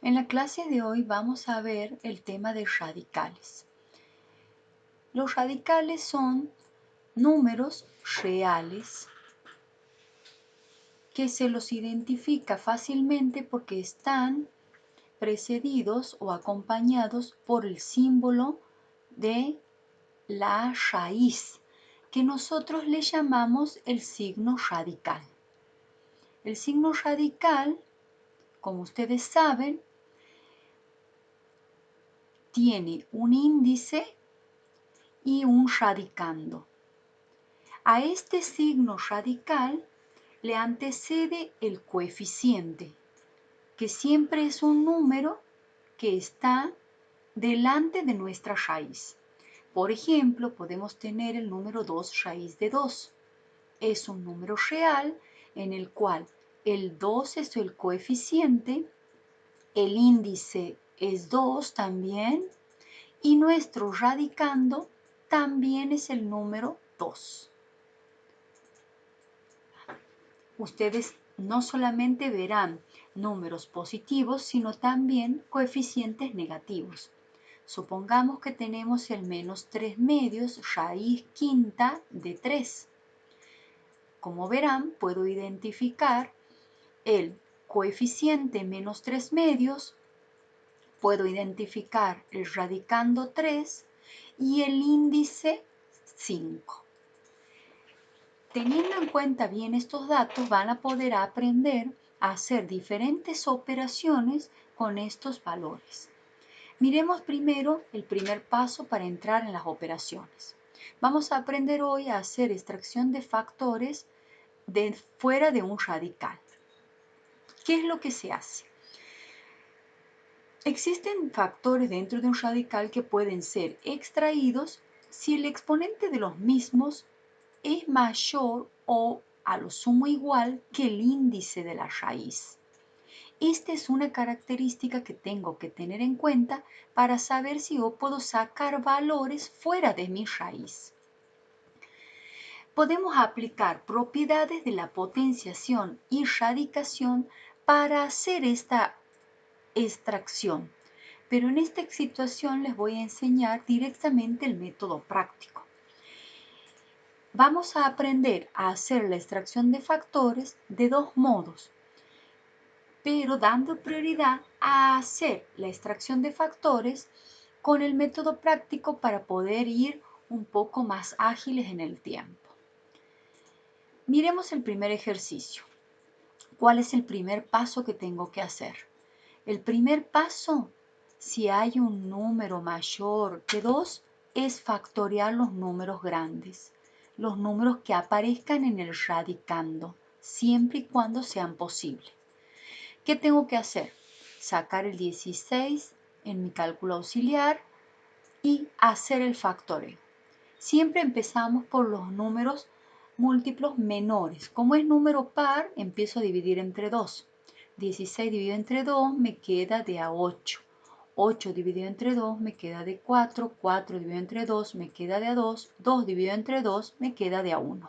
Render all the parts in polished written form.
En la clase de hoy vamos a ver el tema de radicales. Los radicales son números reales que se los identifica fácilmente porque están precedidos o acompañados por el símbolo de la raíz, que nosotros le llamamos el signo radical. El signo radical, como ustedes saben, tiene un índice y un radicando. A este signo radical le antecede el coeficiente, que siempre es un número que está delante de nuestra raíz. Por ejemplo, podemos tener el número 2 raíz de 2. Es un número real en el cual el 2 es el coeficiente, el índice es 2 también, y nuestro radicando también es el número 2. Ustedes no solamente verán números positivos, sino también coeficientes negativos. Supongamos que tenemos el menos 3 medios, raíz quinta de 3. Como verán, puedo identificar el coeficiente menos 3 medios, puedo identificar el radicando 3 y el índice 5. Teniendo en cuenta bien estos datos, van a poder aprender a hacer diferentes operaciones con estos valores. Miremos primero el primer paso para entrar en las operaciones. Vamos a aprender hoy a hacer extracción de factores fuera de un radical. ¿Qué es lo que se hace? Existen factores dentro de un radical que pueden ser extraídos si el exponente de los mismos es mayor o a lo sumo igual que el índice de la raíz. Esta es una característica que tengo que tener en cuenta para saber si yo puedo sacar valores fuera de mi raíz. Podemos aplicar propiedades de la potenciación y radicación para hacer esta extracción, pero en esta situación les voy a enseñar directamente el método práctico. Vamos a aprender a hacer la extracción de factores de dos modos, pero dando prioridad a hacer la extracción de factores con el método práctico para poder ir un poco más ágiles en el tiempo. Miremos el primer ejercicio. ¿Cuál es el primer paso que tengo que hacer? El primer paso, si hay un número mayor que 2, es factorear los números grandes, los números que aparezcan en el radicando, siempre y cuando sean posibles. ¿Qué tengo que hacer? Sacar el 16 en mi cálculo auxiliar y hacer el factoreo. Siempre empezamos por los números múltiplos menores. Como es número par, empiezo a dividir entre 2. 16 dividido entre 2 me queda de a 8. 8 dividido entre 2 me queda de 4. 4 dividido entre 2 me queda de a 2. 2 dividido entre 2 me queda de a 1.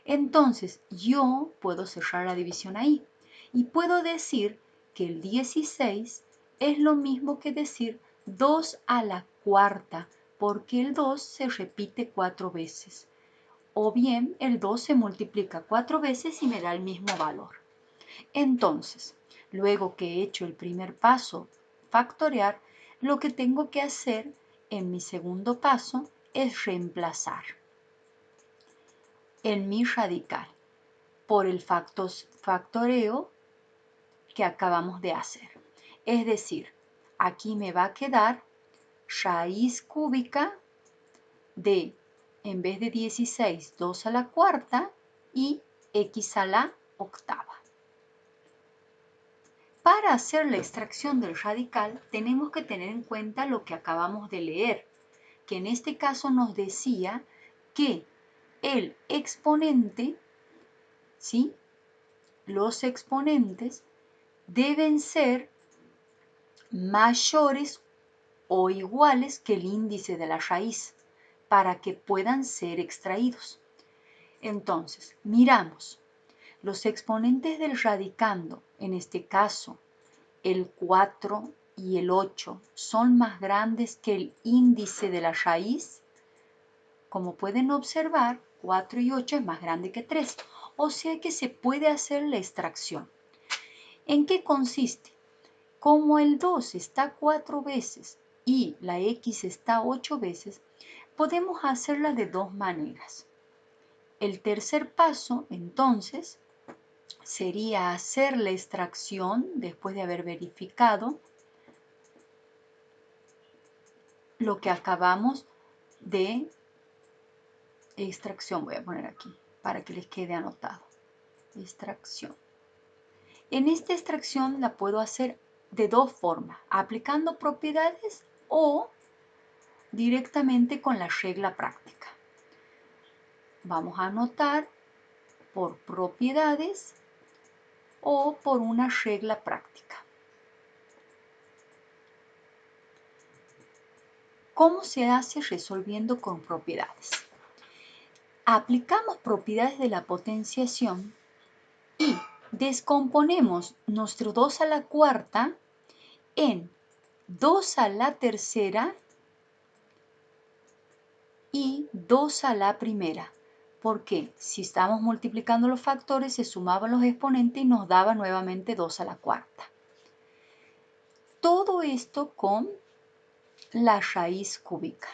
Entonces, yo puedo cerrar la división ahí. Y puedo decir que el 16 es lo mismo que decir 2 a la cuarta, porque el 2 se repite 4 veces. O bien, el 2 se multiplica 4 veces y me da el mismo valor. Entonces, luego que he hecho el primer paso, factorear, lo que tengo que hacer en mi segundo paso es reemplazar en mi radical por el factoreo que acabamos de hacer. Es decir, aquí me va a quedar raíz cúbica de, en vez de 16, 2 a la cuarta y x a la octava. Para hacer la extracción del radical tenemos que tener en cuenta lo que acabamos de leer, que en este caso nos decía que el exponente, ¿sí?, los exponentes deben ser mayores o iguales que el índice de la raíz para que puedan ser extraídos. Entonces, miramos los exponentes del radicando, en este caso el 4 y el 8 son más grandes que el índice de la raíz. Como pueden observar, 4 y 8 es más grande que 3, o sea que se puede hacer la extracción. ¿En qué consiste? Como el 2 está 4 veces y la x está 8 veces, podemos hacerla de dos maneras. El tercer paso, entonces, sería hacer la extracción después de haber verificado lo que acabamos de extracción. Voy a poner aquí para que les quede anotado. Extracción. En esta extracción la puedo hacer de dos formas, aplicando propiedades o directamente con la regla práctica. Vamos a anotar por propiedades o por una regla práctica. ¿Cómo se hace resolviendo con propiedades? Aplicamos propiedades de la potenciación y descomponemos nuestro 2 a la cuarta en 2 a la tercera y 2 a la primera. Porque si estamos multiplicando los factores, se sumaban los exponentes y nos daba nuevamente 2 a la cuarta. Todo esto con la raíz cúbica.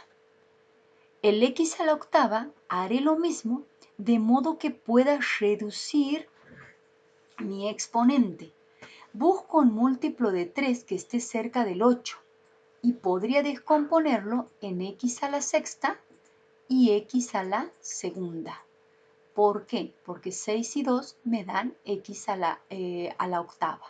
El x a la octava haré lo mismo, de modo que pueda reducir mi exponente. Busco un múltiplo de 3 que esté cerca del 8 y podría descomponerlo en x a la sexta y x a la segunda. ¿Por qué? Porque 6 y 2 me dan x a la octava.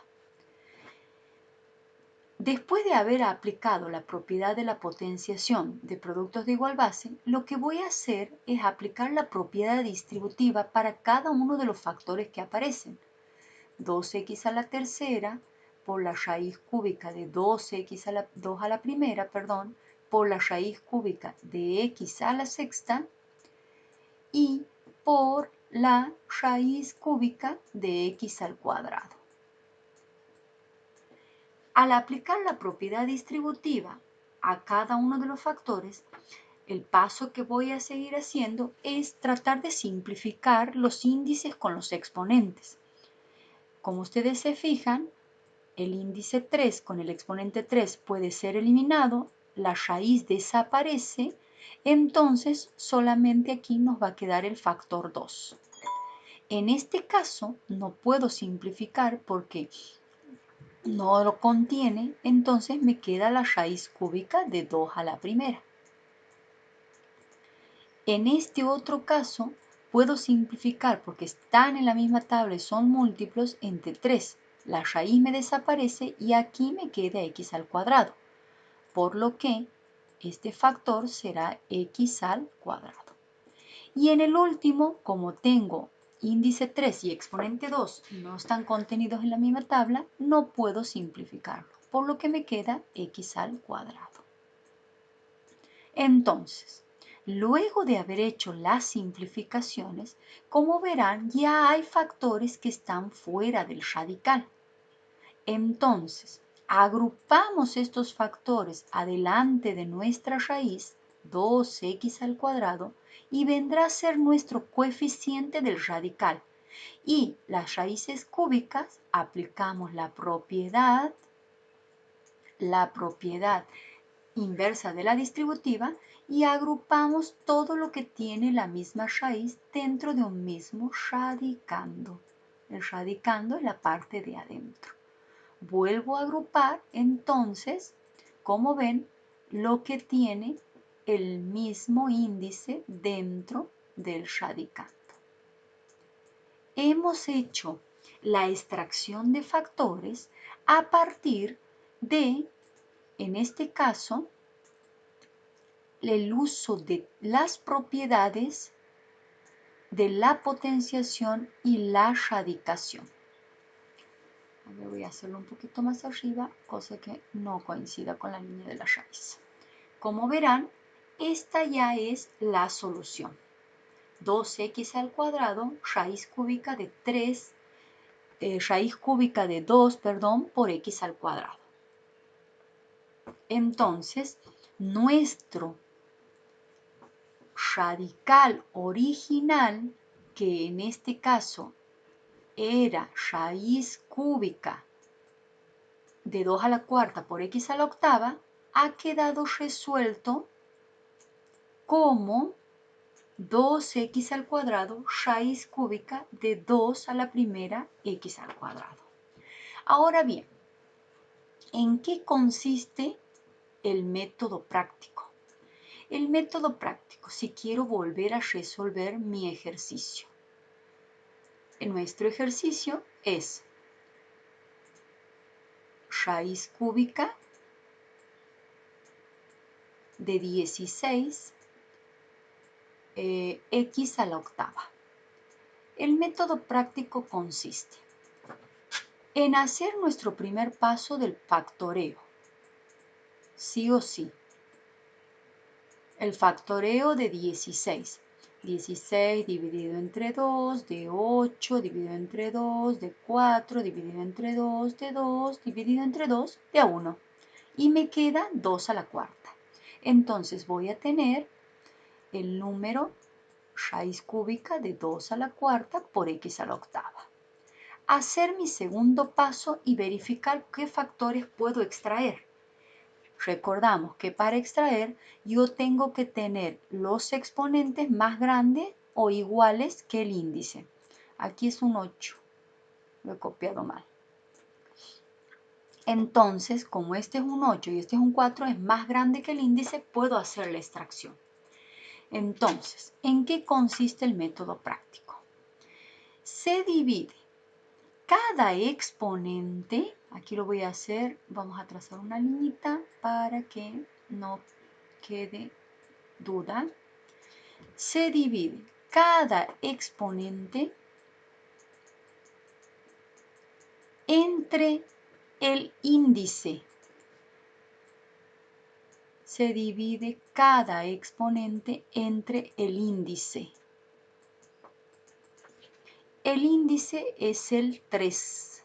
Después de haber aplicado la propiedad de la potenciación de productos de igual base, lo que voy a hacer es aplicar la propiedad distributiva para cada uno de los factores que aparecen. 2x a la tercera por la raíz cúbica de 2x a la 2 a la primera, por la raíz cúbica de x a la sexta y por la raíz cúbica de x al cuadrado. Al aplicar la propiedad distributiva a cada uno de los factores, el paso que voy a seguir haciendo es tratar de simplificar los índices con los exponentes. Como ustedes se fijan, el índice 3 con el exponente 3 puede ser eliminado, la raíz desaparece, entonces solamente aquí nos va a quedar el factor 2. En este caso no puedo simplificar porque no lo contiene, entonces me queda la raíz cúbica de 2 a la primera. En este otro caso puedo simplificar porque están en la misma tabla y son múltiplos entre 3. La raíz me desaparece y aquí me queda x al cuadrado, por lo que este factor será x al cuadrado. Y en el último, como tengo índice 3 y exponente 2 no están contenidos en la misma tabla, no puedo simplificarlo, por lo que me queda x al cuadrado. Entonces, luego de haber hecho las simplificaciones, como verán, ya hay factores que están fuera del radical. Entonces, agrupamos estos factores adelante de nuestra raíz, 2x al cuadrado, y vendrá a ser nuestro coeficiente del radical. Y las raíces cúbicas aplicamos la propiedad inversa de la distributiva y agrupamos todo lo que tiene la misma raíz dentro de un mismo radicando. El radicando es la parte de adentro. Vuelvo a agrupar, entonces, como ven, lo que tiene el mismo índice dentro del radicando. Hemos hecho la extracción de factores a partir de, en este caso, el uso de las propiedades de la potenciación y la radicación. Ahora voy a hacerlo un poquito más arriba, cosa que no coincida con la línea de la raíz. Como verán, esta ya es la solución. 2x al cuadrado, raíz cúbica de 3 raíz cúbica de 2, perdón, por x al cuadrado. Entonces, nuestro radical original, que en este caso era raíz cúbica de 2 a la cuarta por x a la octava, ha quedado resuelto como 2x al cuadrado raíz cúbica de 2 a la primera x al cuadrado. Ahora bien, ¿en qué consiste el método práctico? El método práctico, si quiero volver a resolver mi ejercicio. Nuestro ejercicio es raíz cúbica de 16 x a la octava. El método práctico consiste en hacer nuestro primer paso del factoreo, sí o sí. El factoreo de 16. 16 dividido entre 2, de 8 dividido entre 2, de 4 dividido entre 2, de 2 dividido entre 2, de 1. Y me queda 2 a la cuarta. Entonces voy a tener el número raíz cúbica de 2 a la cuarta por x a la octava. Hacer mi segundo paso y verificar qué factores puedo extraer. Recordamos que para extraer yo tengo que tener los exponentes más grandes o iguales que el índice. Aquí es un 8, lo he copiado mal. Entonces, como este es un 8 y este es un 4, es más grande que el índice, puedo hacer la extracción. Entonces, ¿en qué consiste el método práctico? Se divide cada exponente, aquí lo voy a hacer, vamos a trazar una liñita para que no quede duda. Se divide cada exponente entre el índice. Se divide cada exponente entre el índice. El índice es el 3.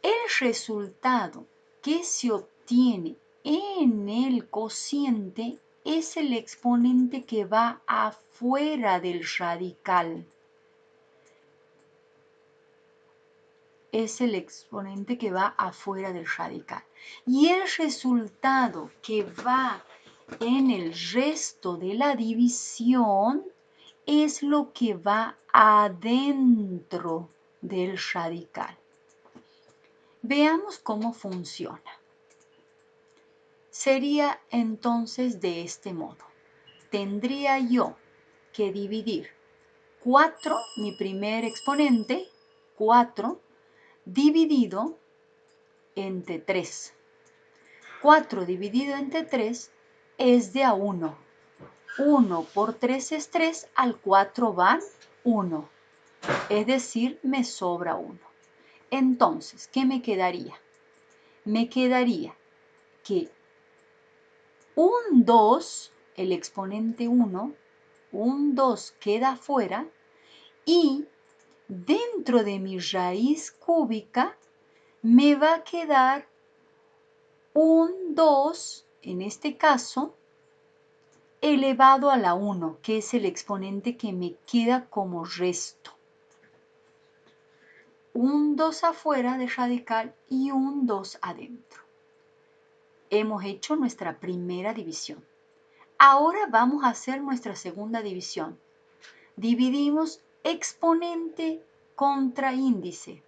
El resultado que se obtiene en el cociente es el exponente que va afuera del radical. Es el exponente que va afuera del radical. Y el resultado que va en el resto de la división es lo que va adentro del radical. Veamos cómo funciona. Sería entonces de este modo. Tendría yo que dividir 4, mi primer exponente, 4, dividido entre 3. 4 dividido entre 3 es de a 1. 1 por 3 es 3, al 4 van 1. Es decir, me sobra 1. Entonces, ¿qué me quedaría? Me quedaría que un 2, el exponente 1, un 2 queda afuera y dentro de mi raíz cúbica me va a quedar un 2, en este caso, elevado a la 1, que es el exponente que me queda como resto. Un 2 afuera de radical y un 2 adentro. Hemos hecho nuestra primera división. Ahora vamos a hacer nuestra segunda división. Dividimos exponente contra índice.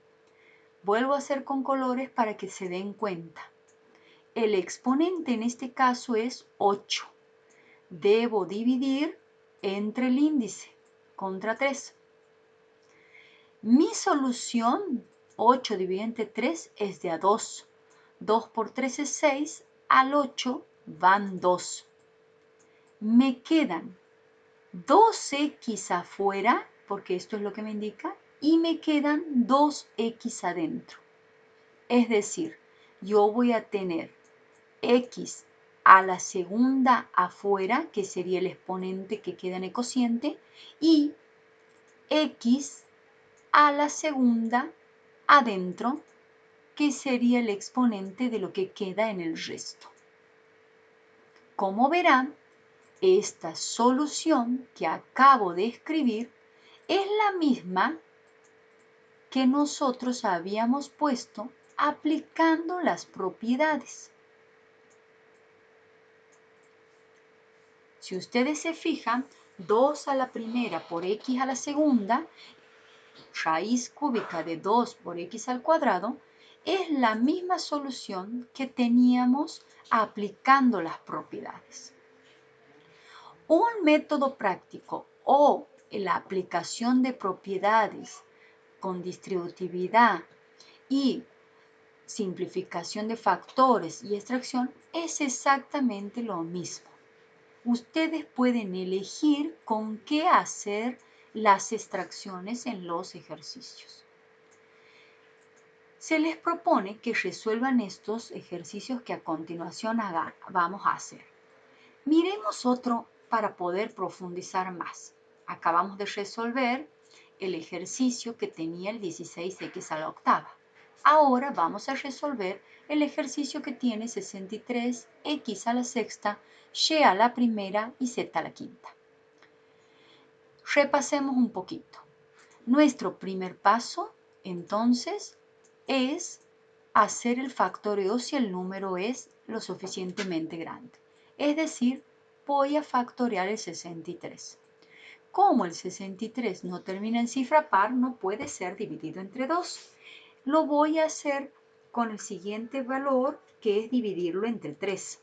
Vuelvo a hacer con colores para que se den cuenta. El exponente en este caso es 8. Debo dividir entre el índice contra 3. Mi solución, 8 dividido entre 3, es de a 2. 2 por 3 es 6, al 8 van 2. Me quedan 2x afuera, porque esto es lo que me indica, y me quedan 2x adentro. Es decir, yo voy a tener x a la segunda afuera, que sería el exponente que queda en el cociente, y x a la segunda adentro, que sería el exponente de lo que queda en el resto. Como verán, esta solución que acabo de escribir es la misma que nosotros habíamos puesto aplicando las propiedades. Si ustedes se fijan, 2 a la primera por x a la segunda, raíz cúbica de 2 por x al cuadrado, es la misma solución que teníamos aplicando las propiedades. Un método práctico o la aplicación de propiedades con distributividad y simplificación de factores y extracción es exactamente lo mismo. Ustedes pueden elegir con qué hacer las extracciones en los ejercicios. Se les propone que resuelvan estos ejercicios que a continuación vamos a hacer. Miremos otro para poder profundizar más. Acabamos de resolver el ejercicio que tenía el 16x a la octava. Ahora vamos a resolver el ejercicio que tiene 63x a la sexta, y a la primera y z a la quinta. Repasemos un poquito. Nuestro primer paso, entonces, es hacer el factoreo si el número es lo suficientemente grande. Es decir, voy a factorear el 63. Como el 63 no termina en cifra par, no puede ser dividido entre 2. Lo voy a hacer con el siguiente valor, que es dividirlo entre 3.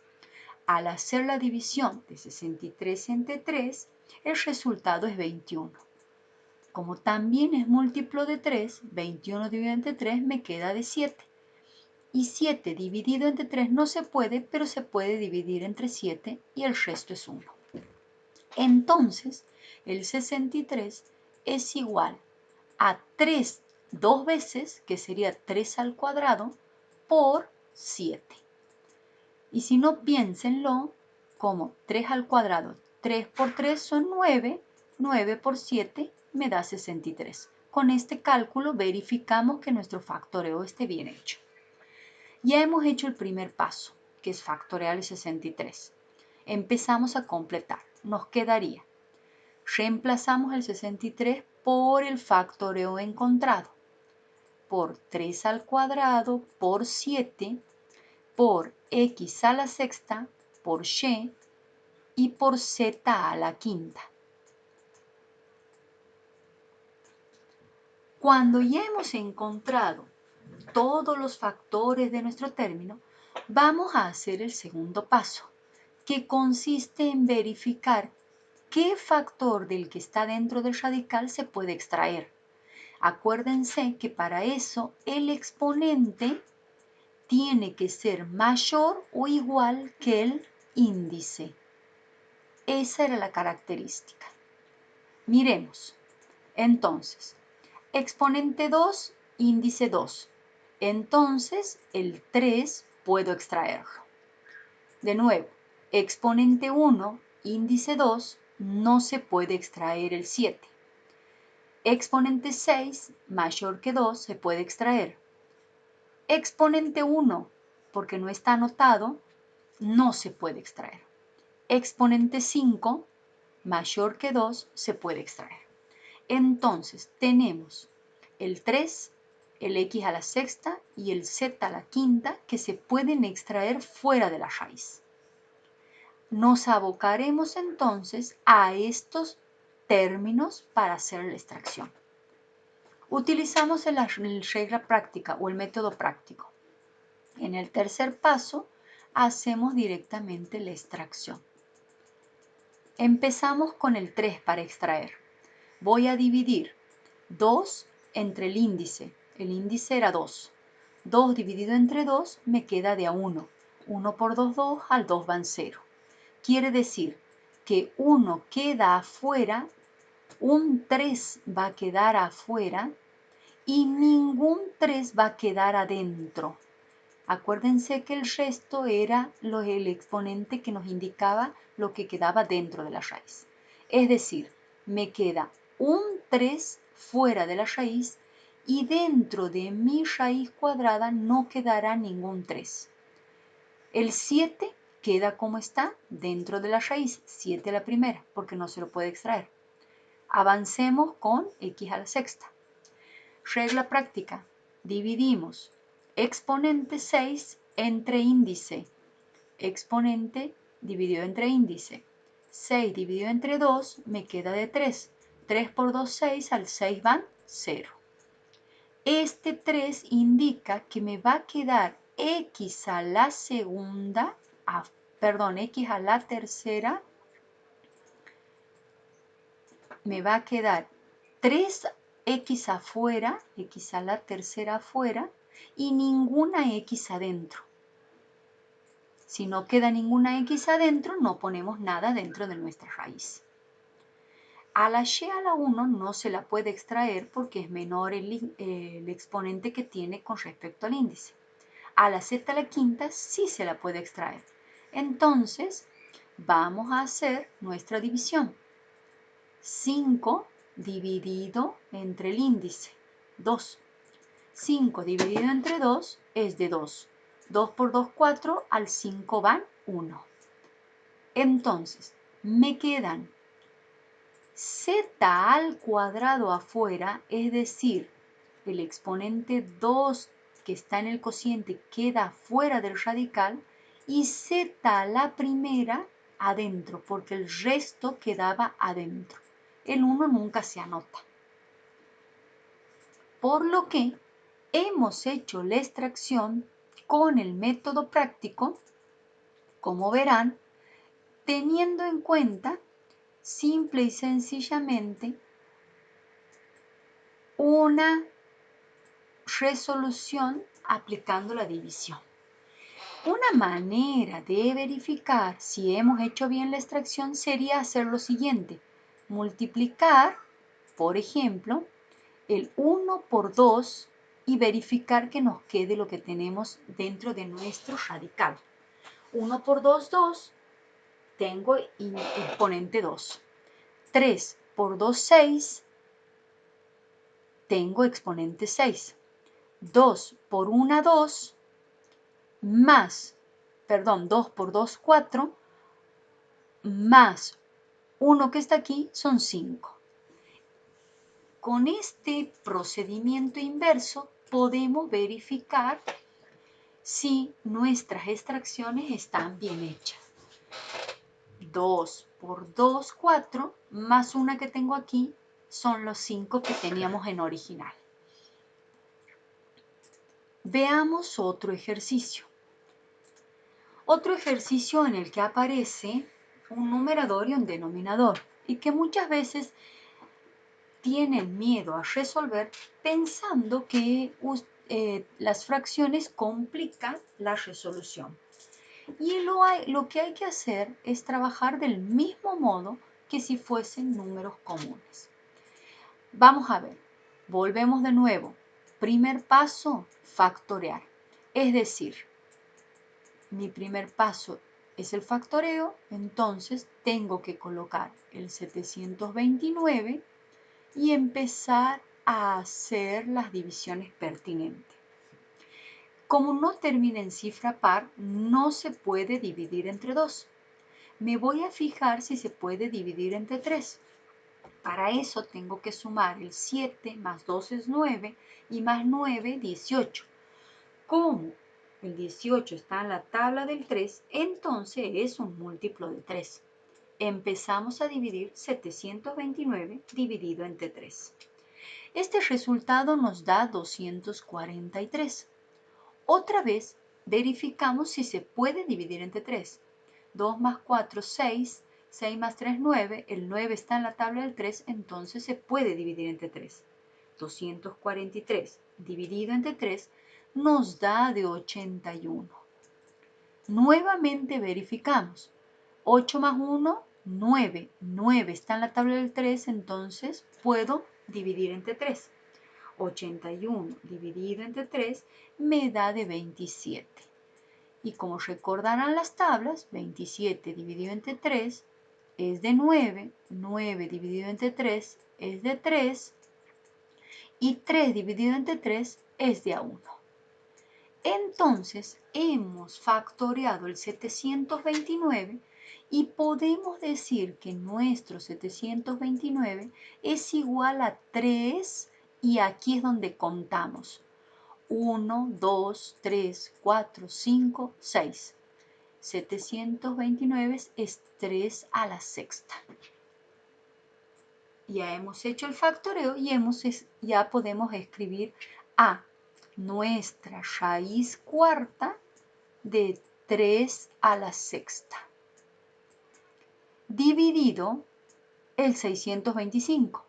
Al hacer la división de 63 entre 3, el resultado es 21. Como también es múltiplo de 3, 21 dividido entre 3 me queda de 7. Y 7 dividido entre 3 no se puede, pero se puede dividir entre 7 y el resto es 1. Entonces, el 63 es igual a 3 dos veces, que sería 3 al cuadrado, por 7. Y si no, piénsenlo como 3 al cuadrado. 3 por 3 son 9, 9 por 7 me da 63. Con este cálculo verificamos que nuestro factoreo esté bien hecho. Ya hemos hecho el primer paso, que es factorear el 63. Empezamos a completar. Nos quedaría, reemplazamos el 63 por el factoreo encontrado, por 3 al cuadrado, por 7, por x a la sexta, por y por z a la quinta. Cuando ya hemos encontrado todos los factores de nuestro término, vamos a hacer el segundo paso, que consiste en verificar qué factor del que está dentro del radical se puede extraer. Acuérdense que para eso el exponente tiene que ser mayor o igual que el índice. Esa era la característica. Miremos. Entonces, exponente 2, índice 2. Entonces, el 3 puedo extraerlo. De nuevo, exponente 1, índice 2, no se puede extraer el 7. Exponente 6, mayor que 2, se puede extraer. Exponente 1, porque no está anotado, no se puede extraer. Exponente 5, mayor que 2, se puede extraer. Entonces, tenemos el 3, el x a la sexta y el z a la quinta que se pueden extraer fuera de la raíz. Nos abocaremos entonces a estos términos para hacer la extracción. Utilizamos la regla práctica o el método práctico. En el tercer paso, hacemos directamente la extracción. Empezamos con el 3 para extraer. Voy a dividir 2 entre el índice. El índice era 2. 2 dividido entre 2 me queda de a 1. 1 por 2, 2, al 2 van 0. Quiere decir que 1 queda afuera, un 3 va a quedar afuera y ningún 3 va a quedar adentro. Acuérdense que el resto era el exponente que nos indicaba lo que quedaba dentro de la raíz. Es decir, me queda un 3 fuera de la raíz y dentro de mi raíz cuadrada no quedará ningún 3. El 7 queda como está dentro de la raíz, 7 a la primera, porque no se lo puede extraer. Avancemos con x a la sexta. Regla práctica. Dividimos exponente 6 entre índice. Exponente dividido entre índice. 6 dividido entre 2 me queda de 3. 3 por 2, 6. Al 6 van 0. Este 3 indica que me va a quedar x a la segunda, x a la tercera, me va a quedar 3x afuera, x a la tercera afuera, y ninguna x adentro. Si no queda ninguna x adentro, no ponemos nada dentro de nuestra raíz. A la y a la 1 no se la puede extraer porque es menor el exponente que tiene con respecto al índice. A la z a la quinta sí se la puede extraer. Entonces, vamos a hacer nuestra división. 5 dividido entre el índice, 2. 5 dividido entre 2 es de 2. 2 por 2, 4. Al 5 van 1. Entonces, me quedan z al cuadrado afuera, es decir, el exponente 2 que está en el cociente queda fuera del radical, y z a la primera adentro, porque el resto quedaba adentro. El 1 nunca se anota. Por lo que hemos hecho la extracción con el método práctico, como verán, teniendo en cuenta simple y sencillamente una resolución aplicando la división. Una manera de verificar si hemos hecho bien la extracción sería hacer lo siguiente: multiplicar, por ejemplo, el 1 por 2 y verificar que nos quede lo que tenemos dentro de nuestro radical. 1 por 2, 2, tengo exponente 2. 3 por 2, 6, tengo exponente 6. 2 por 1, 2, más, 2 por 2, 4, más 1 que está aquí son 5. Con este procedimiento inverso podemos verificar si nuestras extracciones están bien hechas. 2 por 2, 4, más una que tengo aquí, son los 5 que teníamos en original. Veamos otro ejercicio. Otro ejercicio en el que aparece un numerador y un denominador, y que muchas veces tienen miedo a resolver pensando que las fracciones complican la resolución. Y lo que hay que hacer es trabajar del mismo modo que si fuesen números comunes. Vamos a ver, volvemos de nuevo. Primer paso, factorear. Es decir, mi primer paso es el factoreo, entonces tengo que colocar el 729 y empezar a hacer las divisiones pertinentes. Como no termina en cifra par, no se puede dividir entre 2. Me voy a fijar si se puede dividir entre 3. Para eso tengo que sumar el 7 más 2 es 9 y más 9, 18. Como el 18 está en la tabla del 3, entonces es un múltiplo de 3. Empezamos a dividir 729 dividido entre 3. Este resultado nos da 243. Otra vez verificamos si se puede dividir entre 3. 2 más 4, 6. 6 más 3, 9. El 9 está en la tabla del 3, entonces se puede dividir entre 3. 243 dividido entre 3 nos da de 81. Nuevamente verificamos. 8 más 1, 9. 9 está en la tabla del 3, entonces puedo dividir entre 3. 81 dividido entre 3 me da de 27. Y como recordarán las tablas, 27 dividido entre 3 es de 9. 9 dividido entre 3 es de 3. y 3 dividido entre 3 es de a 1. Entonces, hemos factoreado el 729 y podemos decir que nuestro 729 es igual a 3 y aquí es donde contamos. 1, 2, 3, 4, 5, 6. 729 es 3 a la sexta. Ya hemos hecho el factoreo y ya podemos escribir a nuestra raíz cuarta de 3 a la sexta, dividido el 625,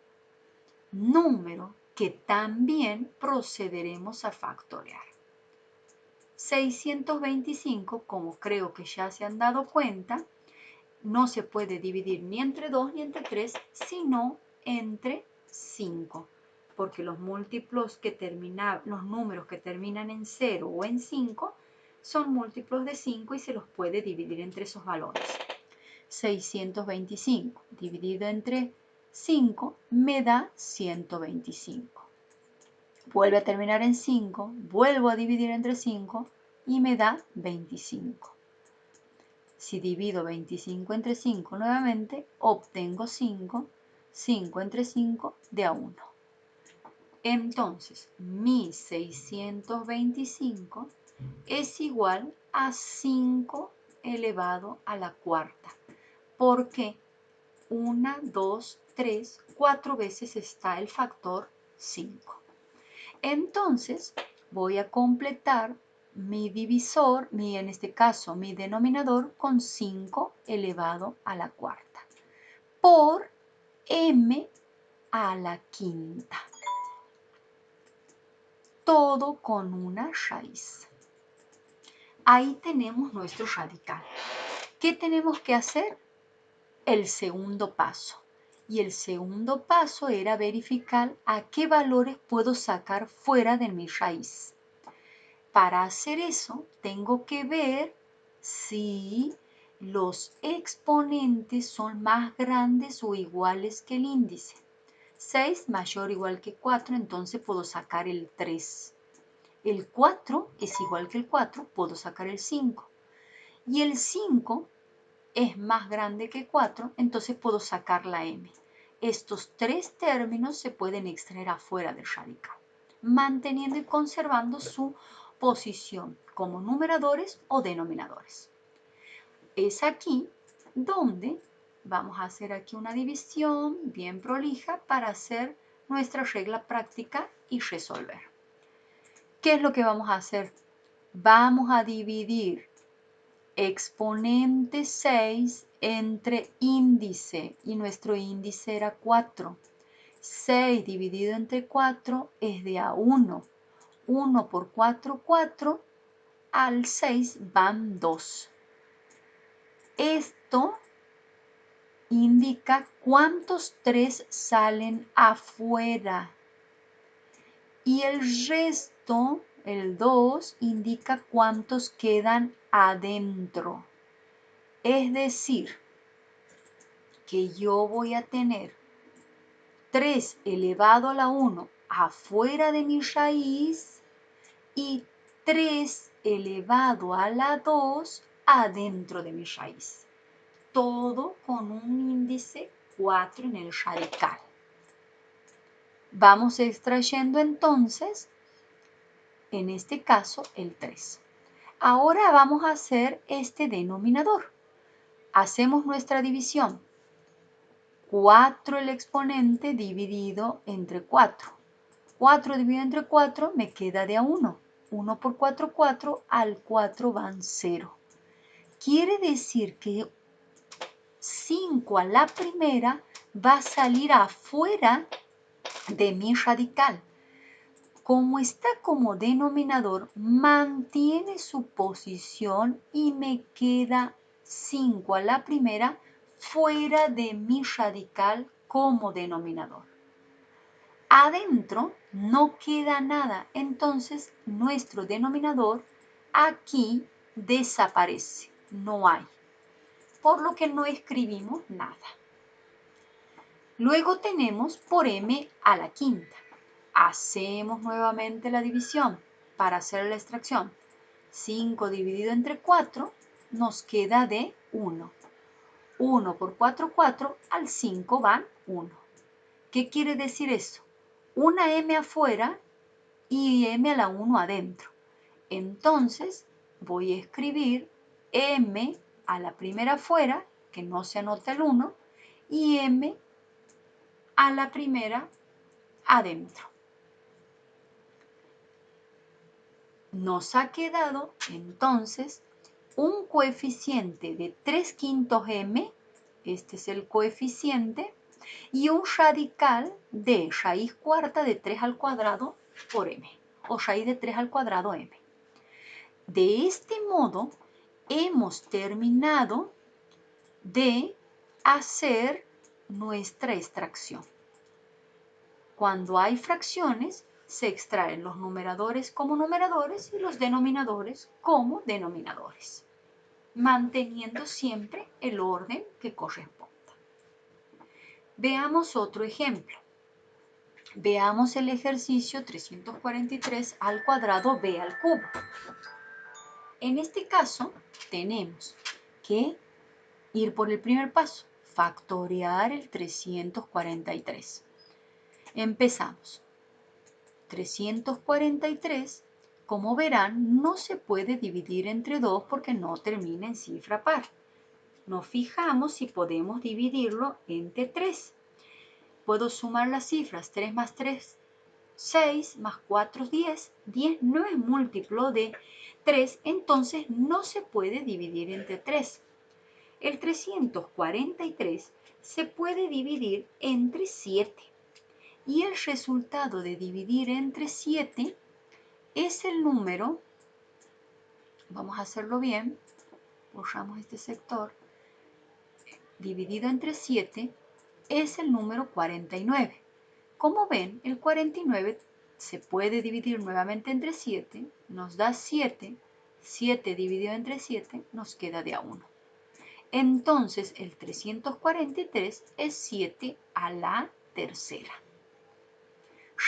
número que también procederemos a factorear. 625, como creo que ya se han dado cuenta, no se puede dividir ni entre 2 ni entre 3, sino entre 5, porque los múltiplos los números que terminan en 0 o en 5 son múltiplos de 5 y se los puede dividir entre esos valores. 625 dividido entre 5 me da 125. Vuelve a terminar en 5, vuelvo a dividir entre 5 y me da 25. Si divido 25 entre 5 nuevamente, obtengo 5. 5 entre 5 de a 1. Entonces, mi 625 es igual a 5 elevado a la cuarta. ¿Por qué? 1, 2, 3, 4 veces está el factor 5. Entonces, voy a completar mi divisor, en este caso mi denominador, con 5 elevado a la cuarta por m a la quinta. Todo con una raíz. Ahí tenemos nuestro radical. ¿Qué tenemos que hacer? El segundo paso. Y el segundo paso era verificar a qué valores puedo sacar fuera de mi raíz. Para hacer eso, tengo que ver si los exponentes son más grandes o iguales que el índice. 6 mayor o igual que 4, entonces puedo sacar el 3. El 4 es igual que el 4, puedo sacar el 5. Y el 5 es más grande que 4, entonces puedo sacar la m. Estos tres términos se pueden extraer afuera del radical, manteniendo y conservando su posición como numeradores o denominadores. Es aquí donde vamos a hacer aquí una división bien prolija para hacer nuestra regla práctica y resolver. ¿Qué es lo que vamos a hacer? Vamos a dividir exponente 6 entre índice y nuestro índice era 4. 6 dividido entre 4 es de a 1. 1 por 4, 4. Al 6 van 2. Esto indica cuántos 3 salen afuera. Y el resto, el 2, indica cuántos quedan adentro. Es decir, que yo voy a tener 3 elevado a la 1 afuera de mi raíz y 3 elevado a la 2 adentro de mi raíz. Todo con un índice 4 en el radical. Vamos extrayendo entonces, en este caso, el 3. Ahora vamos a hacer este denominador. Hacemos nuestra división. 4 el exponente dividido entre 4. 4 dividido entre 4 me queda de a 1. 1 por 4, 4. Al 4 van 0. Quiere decir que 5 a la primera va a salir afuera de mi radical. Como está como denominador, mantiene su posición y me queda 5 a la primera fuera de mi radical como denominador. Adentro no queda nada, entonces nuestro denominador aquí desaparece, no hay, por lo que no escribimos nada. Luego tenemos por m a la quinta. Hacemos nuevamente la división para hacer la extracción. 5 dividido entre 4 nos queda de 1. 1 por 4, 4, al 5 van 1. ¿Qué quiere decir eso? Una m afuera y m a la 1 adentro. Entonces voy a escribir m a la primera afuera, que no se anota el 1, y m a la primera adentro. Nos ha quedado entonces un coeficiente de 3/5 m, este es el coeficiente, y un radical de raíz cuarta de 3 al cuadrado por m, o raíz de 3 al cuadrado m. De este modo, hemos terminado de hacer nuestra extracción. Cuando hay fracciones, se extraen los numeradores como numeradores y los denominadores como denominadores, manteniendo siempre el orden que corresponda. Veamos otro ejemplo. Veamos el ejercicio 343 al cuadrado b al cubo. En este caso, tenemos que ir por el primer paso, factorear el 343. Empezamos. 343, como verán, no se puede dividir entre 2 porque no termina en cifra par. Nos fijamos si podemos dividirlo entre 3. Puedo sumar las cifras, 3 más 3, 6, más 4, 10. 10 no es múltiplo de 3, entonces no se puede dividir entre 3. El 343 se puede dividir entre 7. Y el resultado de dividir entre 7 es el número, vamos a hacerlo bien, borramos este sector, dividido entre 7 es el número 49. Como ven, el 49 se puede dividir nuevamente entre 7, nos da 7, 7 dividido entre 7 nos queda de a 1. Entonces el 343 es 7 a la tercera.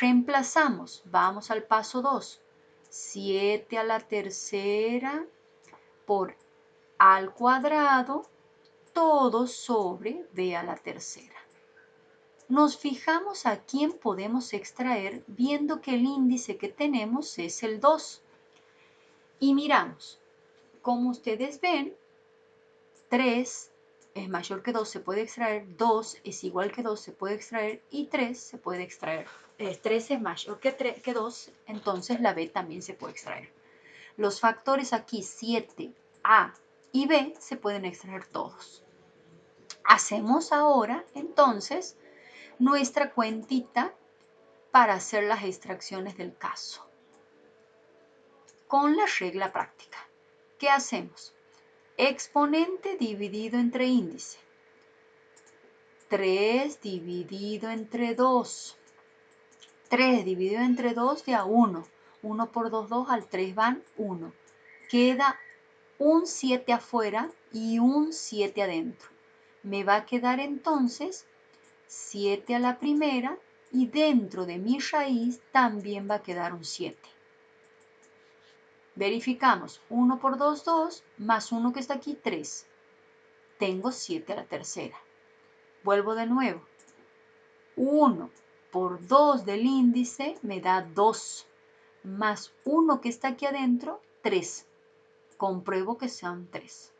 Reemplazamos, vamos al paso 2, 7 a la tercera por a al cuadrado, todo sobre b a la tercera. Nos fijamos a quién podemos extraer viendo que el índice que tenemos es el 2. Y miramos, como ustedes ven, 3 es mayor que 2, se puede extraer, 2 es igual que 2, se puede extraer, y 3 se puede extraer. 3 es mayor que 2, entonces la b también se puede extraer. Los factores aquí, 7, a y b, se pueden extraer todos. Hacemos ahora, entonces, nuestra cuentita para hacer las extracciones del caso. Con la regla práctica. ¿Qué hacemos? Exponente dividido entre índice. 3 dividido entre 2. 3 dividido entre 2 de a 1. 1 por 2, 2, al 3 van 1. Queda un 7 afuera y un 7 adentro. Me va a quedar entonces 7 a la primera y dentro de mi raíz también va a quedar un 7. Verificamos, 1 por 2, 2, más 1 que está aquí, 3. Tengo 7 a la tercera. Vuelvo de nuevo. 1 por 2 del índice me da 2, más 1 que está aquí adentro, 3. Compruebo que sean 3.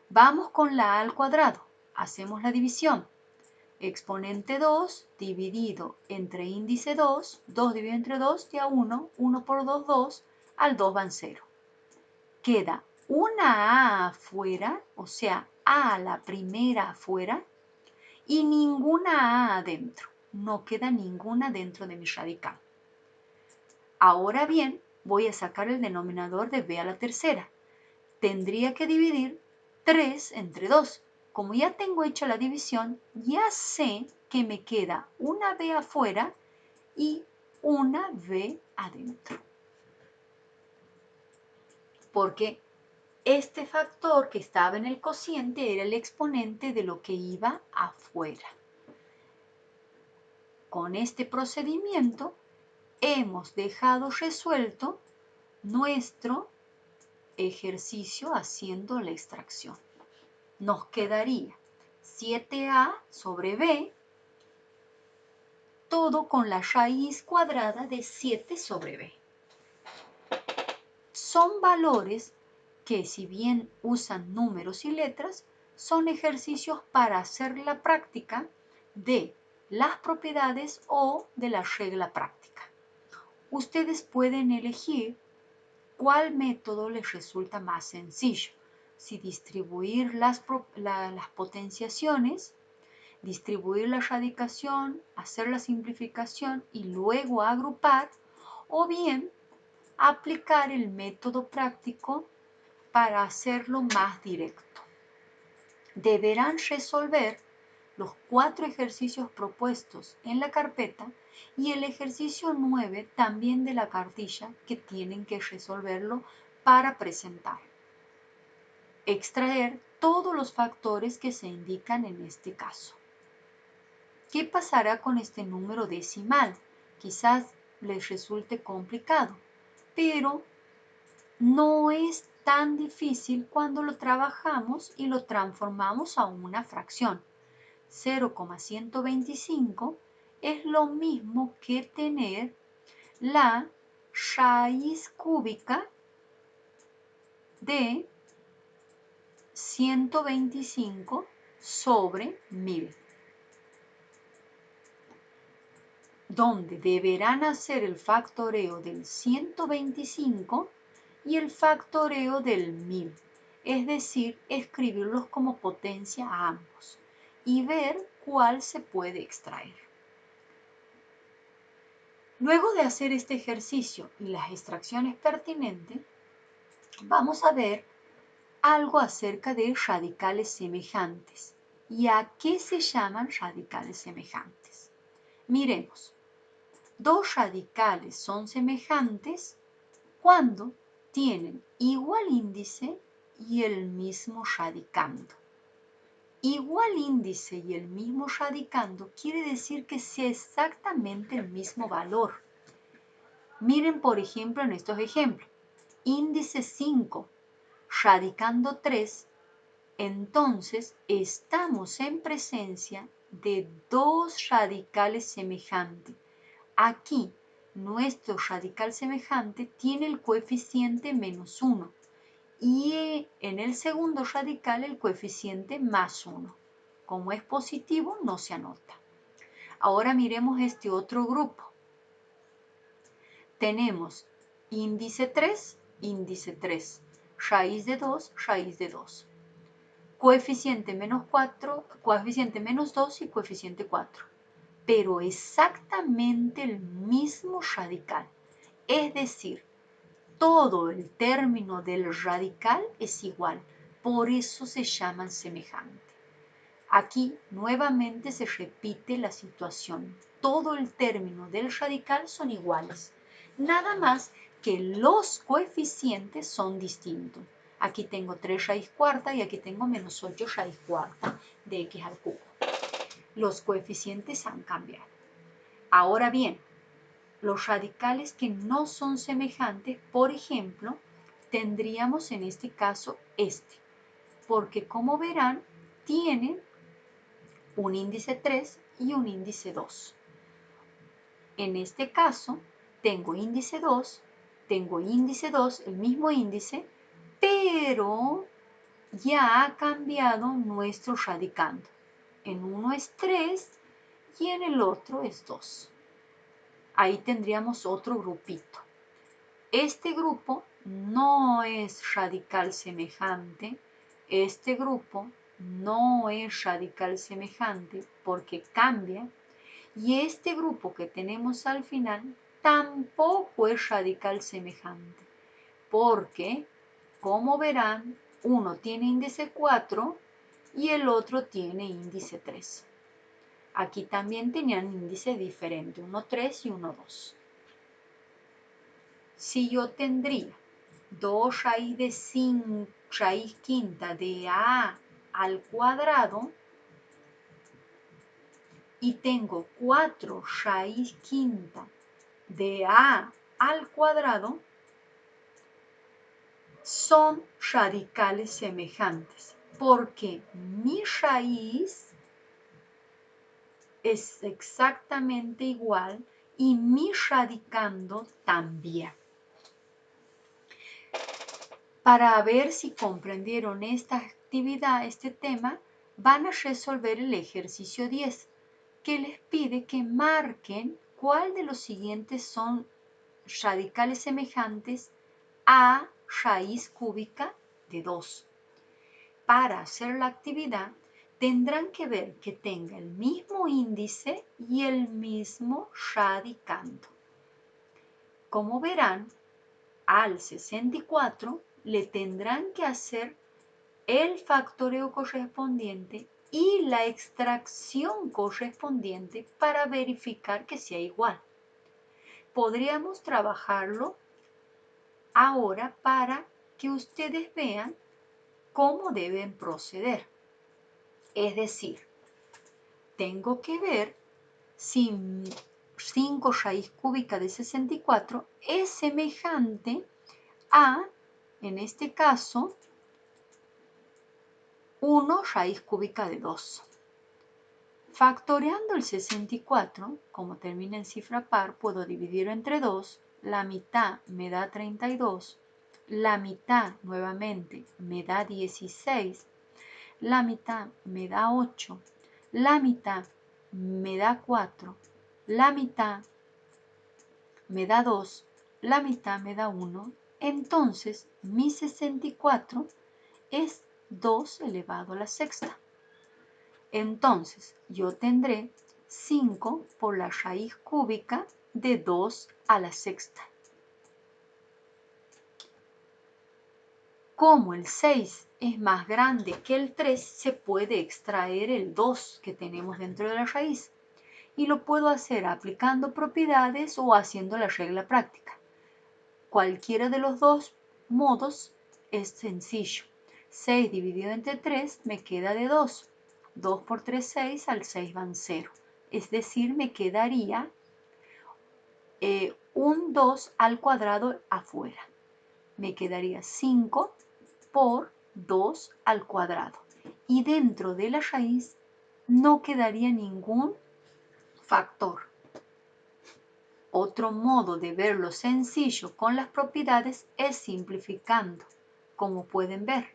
Vamos con la a al cuadrado. Hacemos la división. Exponente 2 dividido entre índice 2, 2 dividido entre 2 de a 1, 1 por 2, 2, al 2 van 0. Queda una a afuera, o sea, a la primera afuera, y ninguna a adentro. No queda ninguna dentro de mi radical. Ahora bien, voy a sacar el denominador de b a la tercera. Tendría que dividir 3 entre 2. Como ya tengo hecha la división, ya sé que me queda una b afuera y una b adentro. Porque este factor que estaba en el cociente era el exponente de lo que iba afuera. Con este procedimiento hemos dejado resuelto nuestro ejercicio haciendo la extracción. Nos quedaría 7a sobre b, todo con la raíz cuadrada de 7 sobre b. Son valores que, si bien usan números y letras, son ejercicios para hacer la práctica de las propiedades o de la regla práctica. Ustedes pueden elegir cuál método les resulta más sencillo, si distribuir las potenciaciones, distribuir la radicación, hacer la simplificación y luego agrupar, o bien aplicar el método práctico para hacerlo más directo. Deberán resolver los 4 ejercicios propuestos en la carpeta y el ejercicio 9 también de la cartilla, que tienen que resolverlo para presentar. Extraer todos los factores que se indican en este caso. ¿Qué pasará con este número decimal? Quizás les resulte complicado, pero no es tan difícil cuando lo trabajamos y lo transformamos a una fracción. 0,125 es lo mismo que tener la raíz cúbica de 125 sobre 1000, donde deberán hacer el factoreo del 125 y el factoreo del 1000, es decir, escribirlos como potencia a ambos y ver cuál se puede extraer. Luego de hacer este ejercicio y las extracciones pertinentes, vamos a ver algo acerca de radicales semejantes. ¿Y a qué se llaman radicales semejantes? Miremos, dos radicales son semejantes cuando tienen igual índice y el mismo radicando. Igual índice y el mismo radicando quiere decir que sea exactamente el mismo valor. Miren, por ejemplo, en estos ejemplos. Índice 5, radicando 3, entonces estamos en presencia de dos radicales semejantes. Aquí, nuestro radical semejante tiene el coeficiente menos 1 y en el segundo radical el coeficiente más 1. Como es positivo, no se anota. Ahora miremos este otro grupo. Tenemos índice 3, raíz de 2, raíz de 2. Coeficiente menos 4, coeficiente menos 2 y coeficiente 4. Pero exactamente el mismo radical. Es decir, todo el término del radical es igual. Por eso se llaman semejantes. Aquí nuevamente se repite la situación. Todo el término del radical son iguales. Nada más que los coeficientes son distintos. Aquí tengo 3 raíz cuarta y aquí tengo menos 8 raíz cuarta de x al cubo. Los coeficientes han cambiado. Ahora bien, los radicales que no son semejantes, por ejemplo, tendríamos en este caso este, porque como verán, tienen un índice 3 y un índice 2. En este caso, tengo índice 2, el mismo índice, pero ya ha cambiado nuestro radicando. En uno es 3 y en el otro es 2. Ahí tendríamos otro grupito. Este grupo no es radical semejante. Este grupo no es radical semejante porque cambia. Y este grupo que tenemos al final tampoco es radical semejante. Porque, como verán, uno tiene índice 4 y el otro tiene índice 3. Aquí también tenían índices diferentes, uno 3 y uno 2. Si yo tendría 2 raíz de 5, raíz quinta de a al cuadrado y tengo 4 raíz quinta de a al cuadrado son radicales semejantes, porque mi raíz es exactamente igual y mi radicando también. Para ver si comprendieron esta actividad, este tema, van a resolver el ejercicio 10, que les pide que marquen cuál de los siguientes son radicales semejantes a raíz cúbica de 2. Para hacer la actividad, tendrán que ver que tenga el mismo índice y el mismo radicando. Como verán, al 64 le tendrán que hacer el factoreo correspondiente y la extracción correspondiente para verificar que sea igual. Podríamos trabajarlo ahora para que ustedes vean cómo deben proceder. Es decir, tengo que ver si 5 raíz cúbica de 64 es semejante a, en este caso, 1 raíz cúbica de 2. Factoreando el 64, como termina en cifra par, puedo dividirlo entre 2, la mitad me da 32, la mitad nuevamente me da 16, la mitad me da 8, la mitad me da 4, la mitad me da 2, la mitad me da 1, entonces mi 64 es 2 elevado a la sexta. Entonces yo tendré 5 por la raíz cúbica de 2 a la sexta. Como el 6 es más grande que el 3, se puede extraer el 2 que tenemos dentro de la raíz. Y lo puedo hacer aplicando propiedades o haciendo la regla práctica. Cualquiera de los dos modos es sencillo. 6 dividido entre 3 me queda de 2. 2 por 3, 6, al 6 van 0. Es decir, me quedaría un 2 al cuadrado afuera. Me quedaría 5 por 2 al cuadrado. Y dentro de la raíz no quedaría ningún factor. Otro modo de verlo sencillo con las propiedades es simplificando. Como pueden ver,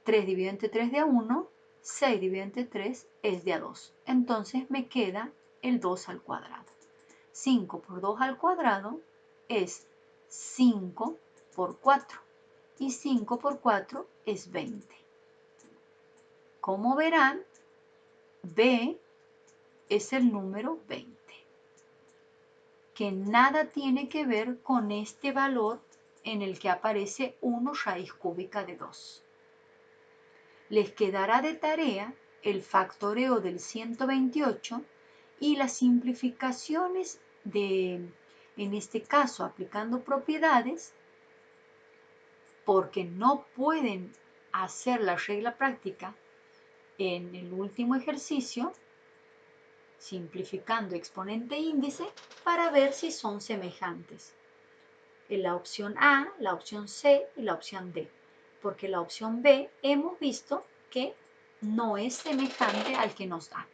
3 dividido entre 3 de a 1, 6 dividido entre 3 es de a 2. Entonces me queda el 2 al cuadrado. 5 por 2 al cuadrado es 5 por 4. Y 5 por 4 es 20. Como verán, B es el número 20, que nada tiene que ver con este valor en el que aparece 1 raíz cúbica de 2. Les quedará de tarea el factoreo del 128 y las simplificaciones en este caso, aplicando propiedades, porque no pueden hacer la regla práctica en el último ejercicio, simplificando exponente e índice, para ver si son semejantes. En la opción A, la opción C y la opción D, porque la opción B hemos visto que no es semejante al que nos da.